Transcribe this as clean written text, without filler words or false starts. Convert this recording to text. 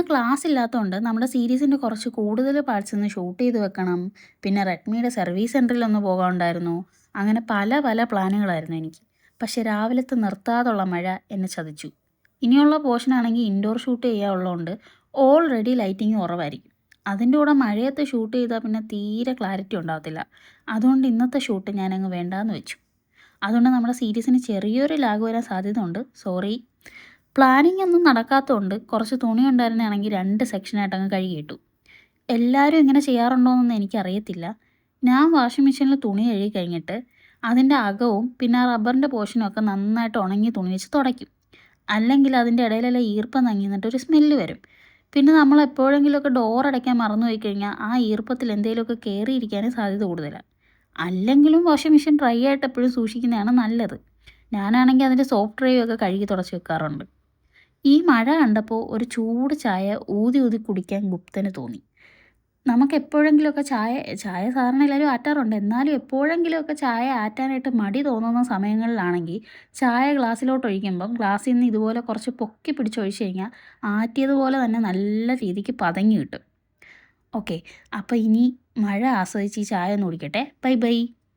Class ഇല്ലാത്തതുകൊണ്ട് നമ്മുടെ സീരീസിൻ്റെ കുറച്ച് കൂടുതൽ പാർട്സ് ഒന്ന് ഷൂട്ട് ചെയ്ത് വെക്കണം. പിന്നെ റെഡ്മിയുടെ സർവീസ് സെൻറ്ററിലൊന്ന് പോകാനുണ്ടായിരുന്നു. അങ്ങനെ പല പല പ്ലാനുകളായിരുന്നു എനിക്ക്. പക്ഷെ രാവിലത്തെ നിർത്താതുള്ള മഴ എന്നെ ചതിച്ചു. ഇനിയുള്ള പോർഷനാണെങ്കിൽ ഇൻഡോർ ഷൂട്ട് ചെയ്യാനുള്ളതുകൊണ്ട് ഓൾറെഡി ലൈറ്റിങ് കുറവായിരിക്കും. അതിൻ്റെ കൂടെ മഴയത്ത് ഷൂട്ട് ചെയ്താൽ പിന്നെ തീരെ ക്ലാരിറ്റി ഉണ്ടാകത്തില്ല. അതുകൊണ്ട് ഇന്നത്തെ ഷൂട്ട് ഞാനങ്ങ് വേണ്ടാന്ന് വെച്ചു. അതുകൊണ്ട് നമ്മുടെ സീരീസിന് ചെറിയൊരു ലാഗ് വരാൻ സാധ്യതയുണ്ട്. സോറി. പ്ലാനിങ് ഒന്നും നടക്കാത്തതുകൊണ്ട് കുറച്ച് തുണി ഉണ്ടായിരുന്നതാണെങ്കിൽ 2 സെക്ഷനായിട്ട് അങ്ങ് കഴുകിയിട്ടു. എല്ലാവരും ഇങ്ങനെ ചെയ്യാറുണ്ടോയെന്നൊന്നും എനിക്കറിയത്തില്ല. ഞാൻ വാഷിംഗ് മെഷീനിൽ തുണി കഴുകി കഴിഞ്ഞിട്ട് അതിൻ്റെ അകവും പിന്നെ ആ റബ്ബറിൻ്റെ പോർഷനും ഒക്കെ നന്നായിട്ട് ഉണങ്ങിയ തുണി വെച്ച് തുടയ്ക്കും. അല്ലെങ്കിൽ അതിൻ്റെ ഇടയിലെല്ലാം ഈർപ്പം തങ്ങി നിന്നിട്ട് ഒരു സ്മെല്ല് വരും. പിന്നെ നമ്മൾ എപ്പോഴെങ്കിലുമൊക്കെ ഡോർ അടയ്ക്കാൻ മറന്നു പോയി കഴിഞ്ഞാൽ ആ ഈർപ്പത്തിൽ എന്തെങ്കിലുമൊക്കെ കയറിയിരിക്കാനും സാധ്യത കൂടുതലാണ്. അല്ലെങ്കിലും വാഷിംഗ് മെഷീൻ ഡ്രൈ ആയിട്ട് എപ്പോഴും സൂക്ഷിക്കുന്നതാണ് നല്ലത്. ഞാനാണെങ്കിൽ അതിൻ്റെ സോപ്പ് ഡ്രൈവ് ഒക്കെ കഴുകി തുടച്ച് വെക്കാറുണ്ട്. ഈ മഴ കണ്ടപ്പോൾ ഒരു ചൂട് ചായ ഊതി ഊതി കുടിക്കാൻ ഗുപ്തന് തോന്നി. നമുക്ക് എപ്പോഴെങ്കിലുമൊക്കെ ചായ ചായ സാധാരണ എല്ലാവരും ആറ്റാറുണ്ട്. എന്നാലും എപ്പോഴെങ്കിലുമൊക്കെ ചായ ആറ്റാനായിട്ട് മടി തോന്നുന്ന സമയങ്ങളിലാണെങ്കിൽ ചായ ഗ്ലാസ്സിലോട്ട് ഒഴിക്കുമ്പം ഗ്ലാസ്സിൽ നിന്ന് ഇതുപോലെ കുറച്ച് പൊക്കി പിടിച്ചൊഴിച്ച് കഴിഞ്ഞാൽ ആറ്റിയതുപോലെ തന്നെ നല്ല രീതിക്ക് പതഞ്ഞ് കിട്ടും. ഓക്കെ, അപ്പോൾ ഇനി മഴ ആസ്വദിച്ച് ഈ ചായ ഒന്ന് കുടിക്കട്ടെ. Bye by.